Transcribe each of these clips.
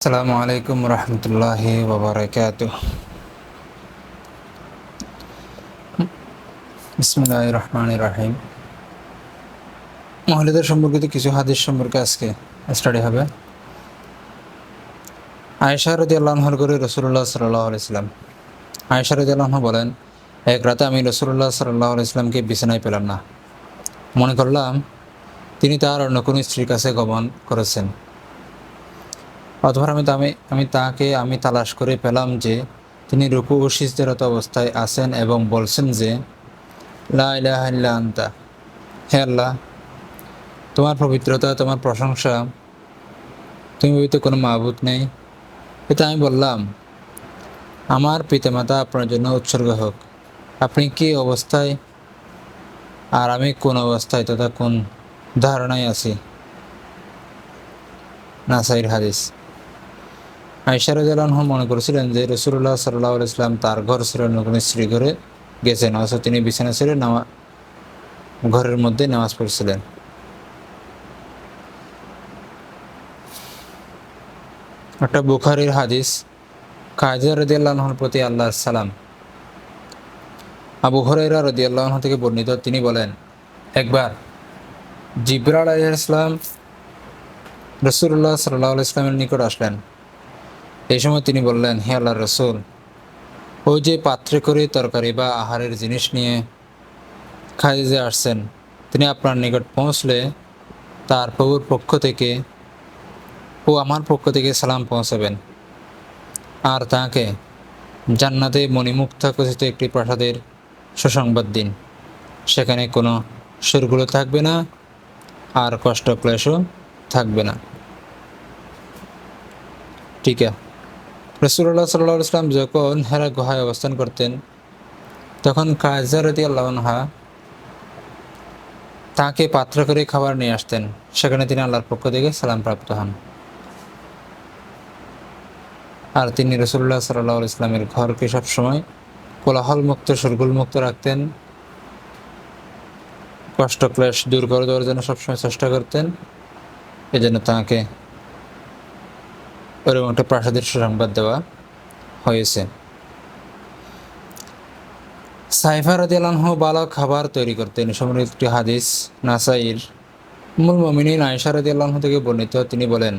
আসসালামু আলাইকুম রহমতুল্লাহি ওয়াবারাকাতুহ। বিসমিল্লাহির রহমানির রহিম। মহিলাদের সম্পর্কিত কিছু হাদিস সম্পর্কে আজকে স্টাডি হবে। আয়েশা রাদিয়াল্লাহু আনহার ঘরে রাসূলুল্লাহ সাল্লাল্লাহু আলাইহি সাল্লাম। আয়েশা রাদিয়াল্লাহু আনহা বলেন, এক রাতে আমি রাসূলুল্লাহ সাল্লাল্লাহু আলাইহি সাল্লামকে বিছানায় পেলাম না। মনে করলাম তিনি তার অন্য কোনো স্ত্রীর কাছে গমন করেছেন। অতঃপর আমি তাকে তালাশ করে পেলাম যে তিনি রুকু ও সিজদারত অবস্থায় আছেন এবং বলছেন যে, লা ইলাহা ইল্লা আনতা, হে আল্লাহ, তোমার পবিত্রতা, তোমার প্রশংসা, তুমি ব্যতীত কোনো মাবুদ নেই। এটা আমি বললাম, আমার পিতামাতা আপনার জন্য উৎসর্গ হোক। আপনি কি অবস্থায় আর আমি কোন অবস্থায় তথা কোন ধারণায় আছি। নাসাইর হাদিস। আয়েশা রাদিয়াল্লাহু আনহা মনে করেছিলেন যে রাসূলুল্লাহ সাল্লাল্লাহু আলাইহি ওয়াসাল্লাম তার ঘর ছেড়ে অন্য কোনো স্ত্রী ঘরে গেছেন, অথচ তিনি বিছানা ছেড়ে ঘরের মধ্যে নামাজ পড়ছিলেন। একটা বুখারীর হাদিস। খাদিজা রাদিয়াল্লাহু আনহার প্রতি আল্লাহর সালাম। আবু হুরায়রা রাদিয়াল্লাহু আনহু থেকে বর্ণিত, তিনি বলেন, একবার জিবরাইল আলাইহিস সালাম রাসূলুল্লাহ সাল্লাল্লাহু আলাইহি ওয়াসাল্লামের নিকট আসলেন। এই সময় তিনি বললেন, হে আল্লাহর রাসূল, ওই যে পাত্রে করে তরকারি বা আহারের জিনিস নিয়ে খাদিজা আসছেন, তিনি আপনার নিকট পৌঁছলে তার প্রভুর পক্ষ থেকে ও আমার পক্ষ থেকে সালাম পৌঁছাবেন, আর তাকে জান্নাতে মণিমুক্তা খচিত একটি প্রাসাদের সুসংবাদ দিন। সেখানে কোনো শোরগোল থাকবে না, আর কষ্ট ক্লেশও থাকবে না। ঠিক আছে। রাসূলুল্লাহ সাল্লাল্লাহু আলাইহি ওয়াসাল্লাম যখন হেরা গুহায় অবস্থান করতেন, তখন খাদিজা রাদিয়াল্লাহু আনহা তাকে পাত্র করে খাবার নিয়ে আসতেন। সেখানে তিনি আল্লাহর পক্ষ থেকে সালাম প্রাপ্ত হন। আর তিনি রাসূলুল্লাহ সাল্লাল্লাহু আলাইহি ওয়াসাল্লামের ঘরকে সবসময় কোলাহল মুক্ত, শোরগোল মুক্ত রাখতেন। কষ্ট ক্লেশ দূর করে দেওয়ার জন্য সবসময় চেষ্টা করতেন। এজন্য তাকে ওরকম একটা প্রাসাদের সুসংবাদ দেওয়া হয়েছে। সাইফা রাদিয়াল্লাহু আনহু ভালো খাবার তৈরি করতেন। সম্পর্কিত একটি হাদিস। নাসাইর। উম্মুল মুমিনিন আয়েশা রাদিয়াল্লাহু আনহা থেকে বর্ণিত, তিনি বলেন,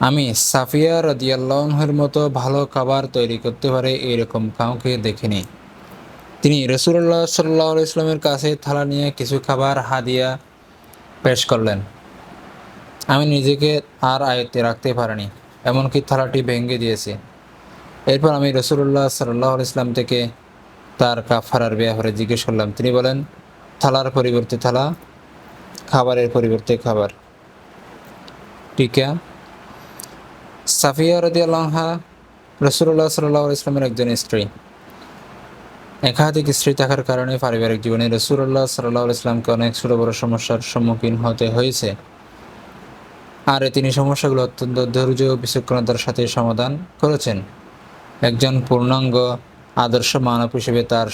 আমি সাফিয়া রাদিয়াল্লাহু আনহার মতো ভালো খাবার তৈরি করতে পারে এরকম কাউকে দেখিনি। তিনি রাসূলুল্লাহ সাল্লাল্লাহু আলাইহি ওয়াসাল্লামের কাছে থালা নিয়ে কিছু খাবার হাদিয়া পেশ করলেন। আমি নিজেকে আর আয়ত্তে রাখতে পারিনি, এমনকি থালাটি ভেঙে দিয়েছি। এরপর আমি রাসূলুল্লাহ সাল্লাল্লাহু আলাইহি ওয়াসাল্লাম থেকে তার কাফারার ব্যাপারে জিজ্ঞেস করলাম। তিনি বলেন, থালার পরিবর্তে থালা, খাবারের পরিবর্তে খাবার। টিকা। সাফিয়া রাদিয়াল্লাহু আনহা রাসূলুল্লাহ সাল্লাল্লাহু আলাইহি ওয়াসাল্লামের একজন স্ত্রী। একাধিক স্ত্রী থাকার কারণে পারিবারিক জীবনে রাসূলুল্লাহ সাল্লাল্লাহু আলাইহি ওয়াসাল্লামকে অনেক ছোট বড় সমস্যার সম্মুখীন হতে হয়েছে। আর তিনি সমস্যাগুলো অত্যন্ত ধৈর্য ও বিচক্ষণতার সাথে সমাধান করেছেন। একজন পূর্ণাঙ্গ আদর্শ মানব হিসেবে তার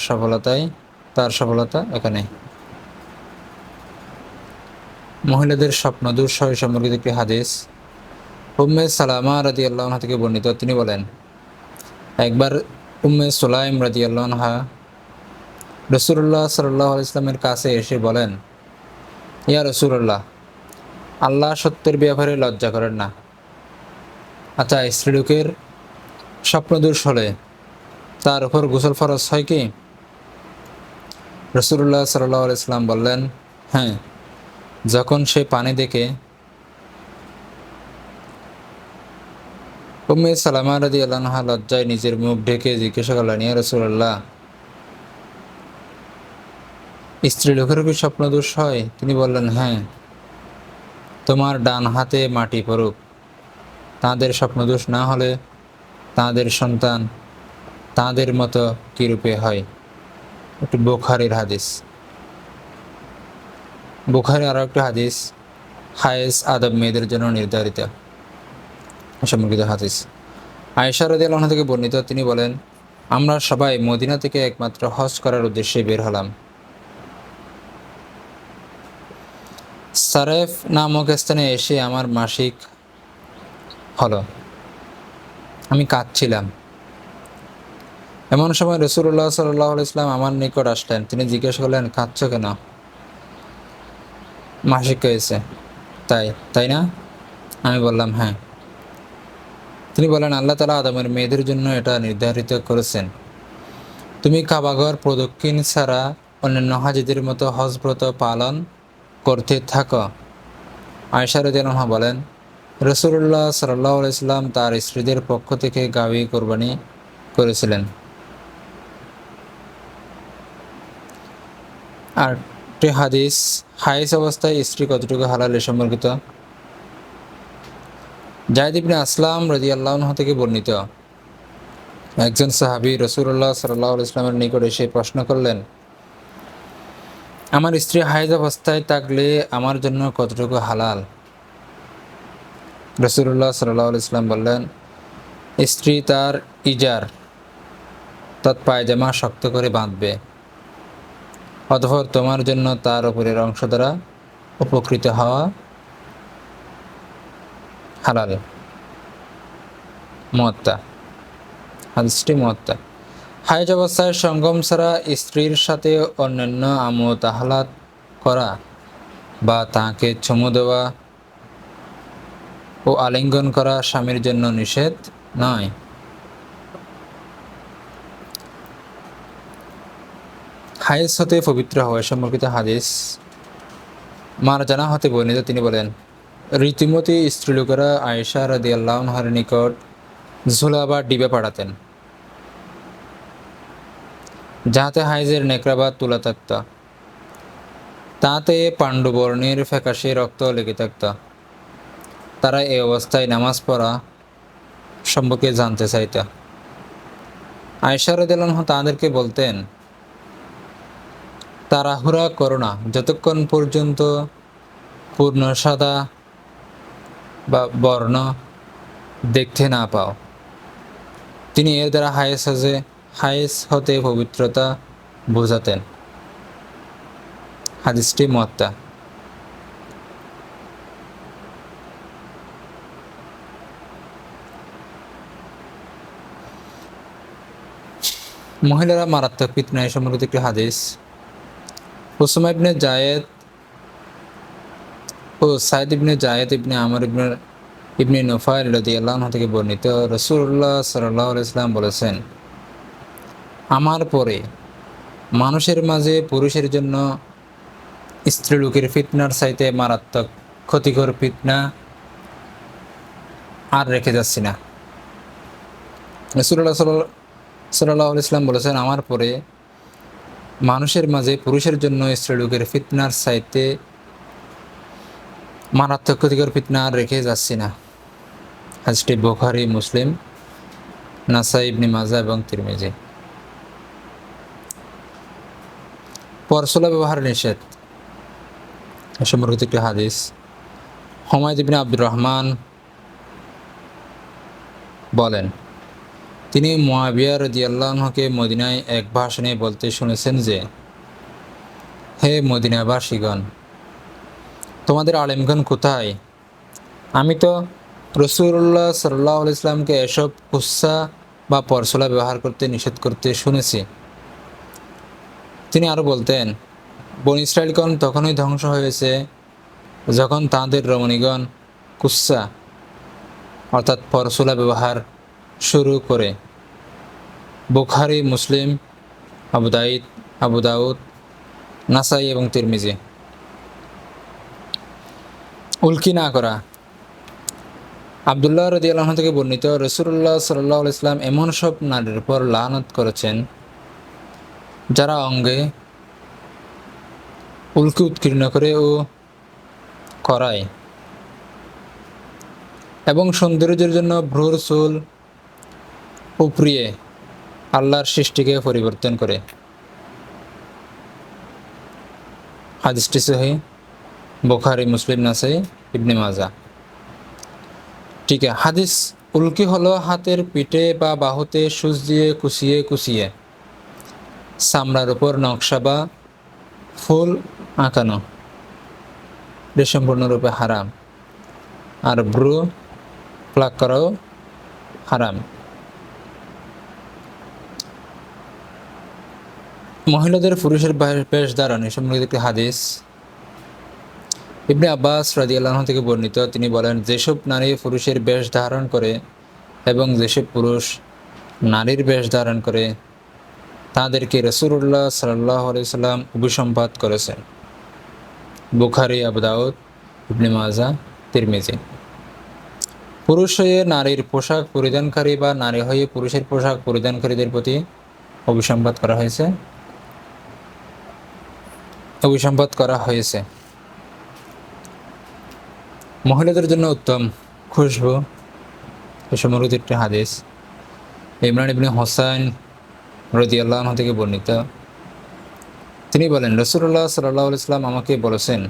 সফলতা এখানে। মহিলাদের স্বপ্ন দুঃসহ সম্পর্কিত একটি হাদিস। উম্মে সালামা রাদিয়াল্লাহু আনহা থেকে বর্ণিত, তিনি বলেন, একবার উম্মে সুলাইম রাদিয়াল্লাহু আনহা রাসূলুল্লাহ সাল্লাল্লাহু আলাইহি ওয়াসাল্লামের কাছে এসে বলেন, ইয়া রাসূলুল্লাহ, আল্লাহ সত্যের ব্যাপারে লজ্জা করেন না। আচ্ছা, স্ত্রীলোকের স্বপ্নদোষ হলে তার উপর গোসল ফরজ হয় কি? রাসূলুল্লাহ সাল্লাল্লাহু আলাইহি ওয়াসাল্লাম বললেন, হ্যাঁ, যখন সে পানি দেখে। উম্মে সালামা রাদিয়াল্লাহু আনহা লজ্জায় নিজের মুখ ঢেকে জিজ্ঞাসা করলেন, ইয়া রাসূলুল্লাহ, স্ত্রীলোকের কি স্বপ্নদোষ হয়? তিনি বললেন, হ্যাঁ, তোমার ডান হাতে মাটি পড়ুক। তাঁদের স্বপ্নদোষ না হলে তাঁদের সন্তান তাঁদের মতো কিরূপে হয়। একটি বুখারীর হাদিস। বুখারীর আরও একটি হাদিস। হায়েস আদব মেয়েদের জন্য নির্ধারিত সম্পর্কিত হাদিস। আয়েশা রাদিয়াল্লাহু আনহা থেকে বর্ণিত, তিনি বলেন, আমরা সবাই মদিনা থেকে একমাত্র হজ করার উদ্দেশ্যে বের হলাম। সারেফ নামক স্থানে এসে আমার মাসিক হলো। আমি কাঁদছিলাম। এমন সময় রাসূলুল্লাহ সাল্লাল্লাহু আলাইহি ওয়াসাল্লাম আমার নিকট আসলেন। তিনি জিজ্ঞেস করলেন, কাঁদছ কেন? মাসিক হয়েছে, তাই না? আমি বললাম, হ্যাঁ। তিনি বলেন, আল্লাহ তাআলা আদমের মেয়েদের জন্য এটা নির্ধারিত করেছেন। তুমি কাবাঘর প্রদক্ষিণ ছাড়া অন্যান্য হাজীদের মতো হজ ব্রত পালন করতে থাকো। আয়েশা রাদিয়াল্লাহু আনহা বলেন, রাসূলুল্লাহ সাল্লাল্লাহু আলাইহি ওয়াসাল্লাম তার স্ত্রীদের পক্ষ থেকে গাভী কোরবানি করেছিলেন। আর একটি হাদিস, হায়েজ অবস্থায় স্ত্রী কতটুকু হালাল এ সম্পর্কিত যায়েদ ইবনে আসলাম রাদিয়াল্লাহু আনহু থেকে বর্ণিত, একজন সাহাবী রাসূলুল্লাহ সাল্লাল্লাহু আলাইহি ওয়াসাল্লামের নিকট এসে প্রশ্ন করলেন, আমার স্ত্রী হায়েজ অবস্থায় থাকলে আমার জন্য কতটুকু হালাল? রাসূলুল্লাহ সাল্লাল্লাহু আলাইহি ওয়াসাল্লাম বললেন, স্ত্রী তার ইজার অর্থাৎ পায়জামা শক্ত করে বাঁধবে, অতঃপর তোমার জন্য তার উপরের অংশ দ্বারা উপকৃত হওয়া হালাল। মুয়াত্তা, হাদিসটি মুয়াত্তা। হায়েজ অবস্থায় সঙ্গম ছাড়া স্ত্রীর সাথে অন্যান্য আমোদ আহ্লাদ করা বা তাকে চুমু দেওয়া ও আলিঙ্গন করা স্বামীর জন্য নিষেধ নয়। হায়েজ হতে পবিত্র হওয়া সম্পর্কিত হাদিস, মারজানা হতে বর্ণিত, তিনি বলেন, রীতিমতি স্ত্রীলোকেরা আয়েশা রাদিয়াল্লাহু আনহার নিকট ঝোলা বা ডিবে পাঠাতেন, যাহাতে হায়েজের নেকড়া বা তুলা থাকত, তাতে পাণ্ডুবর্ণের ফ্যাকাশে রক্ত লেগে থাকত। তারা এই অবস্থায় নামাজ পড়া সম্পর্কে জানতে চাইত। আয়েশা রাদিয়াল্লাহু আনহা তাদেরকে বলতেন, তাড়াহুড়া করো না, যতক্ষণ পর্যন্ত পূর্ণ সাদা বা বর্ণ দেখতে না পাও। তিনি এর দ্বারা হায়েজ হতে পবিত্রতা বোঝাতেন। হাদিসটি মুয়াত্তা। মহিলারা মারাত্মক ফিতনা এ সম্পর্কিত একটি হাদিস, উসামা ইবনে জায়েদ ও সাইদ ইবনে জায়েদ ইবনে আমর ইবনে নুফাইল রাদিয়াল্লাহু আনহু থেকে বর্ণিত, রাসূলুল্লাহ সাল্লাল্লাহু আলাইহি ওয়াসাল্লাম বলেছেন, আমার পরে মানুষের মাঝে পুরুষের জন্য স্ত্রীলোকের ফিতনার চাইতে মারাত্মক ক্ষতিকর ফিতনা আর রেখে যাচ্ছি না। রাসূলুল্লাহ সাল্লাল্লাহু আলাইহি ওয়াসাল্লাম বলেছেন, আমার পরে মানুষের মাঝে পুরুষের জন্য স্ত্রীলোকের ফিতনার চাইতে মারাত্মক ক্ষতিকর ফিতনা আর রেখে যাচ্ছি না। হাদিসটি বুখারী, মুসলিম, নাসাই, ইবনে মাজাহ এবং তিরমিজি। পরশোলা ব্যবহার নিষেধ সম্পর্কিত একটি হাদিস, হুমায়দ ইবনে আব্দুর রহমান বলেন, তিনি মুআবিয়া রাদিয়াল্লাহু আনহুকে মদিনায় এক ভাষণে বলতে শুনেছেন যে, হে মদিনাবাসীগণ, তোমাদের আলেমগণ কোথায়? আমি তো রাসূলুল্লাহ সাল্লাল্লাহু আলাইহি ওয়াসাল্লামকে এসব কুচ্ছা বা পরশোলা ব্যবহার করতে নিষেধ করতে শুনেছি। তিনি আরও বলতেন, বনী ইসরাঈলগণ তখনই ধ্বংস হয়েছে যখন তাঁদের রমণীগণ কুচ্ছা অর্থাৎ পরশোলা ব্যবহার শুরু করে। বুখারী, মুসলিম, আবু দাউদ, নাসাই এবং তিরমিজি। উল্কি না করা, আব্দুল্লাহ রাদিয়াল্লাহু আনহু থেকে বর্ণিত, রাসূলুল্লাহ সাল্লাল্লাহু আলাইহি ওয়াসাল্লাম এমন সব নারীর উপর লানত করেছেন যারা অঙ্গে উল্কি উৎকীর্ণ করে ও করায় এবং সৌন্দর্যের জন্য ভ্রুর চুল উপড়িয়ে আল্লাহর সৃষ্টিকে পরিবর্তন করে। হাদিসটি সহিহ, বুখারী, মুসলিম, নাসাই, ইবনে মাজাহ। ঠিক আছে। হাদিস, উল্কি হলো হাতের পিঠে বা বাহুতে সূচ দিয়ে কুচিয়ে চামড়ার উপর নকশা বা ফুল আঁকানো, এটা সম্পূর্ণরূপে হারাম। আর ভ্রু প্লাক করাও হারাম। মহিলাদের পুরুষের বেশ ধারণ এ সম্পর্কিত একটি হাদিস ইবনে আব্বাস রাদিয়াল্লাহু থেকে বর্ণিত। তিনি বলেন, যেসব নারী পুরুষের বেশ ধারণ করে এবং যেসব পুরুষ নারীর বেশ ধারণ করে তাদেরকে রাসূলুল্লাহ সাল্লাল্লাহু আলাইহি সাল্লাম অভিসম্পাত করেছেন। বুখারী, আবু দাউদ, ইবনে মাজাহ, তিরমিজি। পুরুষ হয়ে নারীর পোশাক পরিধানকারী বা নারী হয়ে পুরুষের পোশাক পরিধানকারীদের প্রতি অভিসম্পাত করা হয়েছে। মহিলাদের জন্য উত্তম খুশবু এ সম্পর্কিত একটি হাদিস ইমরান ইবনে হোসাইন রাদিয়াল্লাহু আনহু থেকে বর্ণিত। তিনি বলেন, রাসূলুল্লাহ সাল্লাল্লাহু আলাইহি সাল্লাম আমাকে বলেছেন,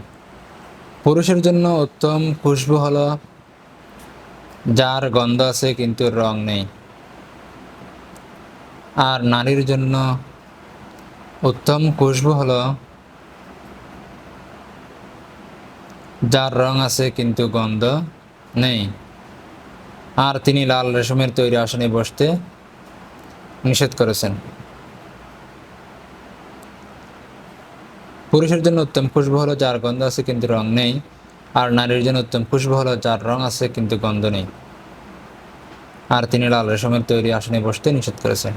পুরুষের জন্য উত্তম খুশবু হলো যার গন্ধ আছে কিন্তু রং নেই, আর নারীর জন্য উত্তম খুশবু হলো যার রং আছে কিন্তু গন্ধ নেই। আর তিনি লাল রেশমের তৈরি আসনে বসতে নিষেধ করেছেন। পুরুষের জন্য উত্তম খুশবু হলো যার গন্ধ আছে কিন্তু রং নেই, আর নারীর জন্য উত্তম খুশবু হলো যার রং আছে কিন্তু গন্ধ নেই। আর তিনি লাল রেশমের তৈরি আসনে বসতে নিষেধ করেছেন।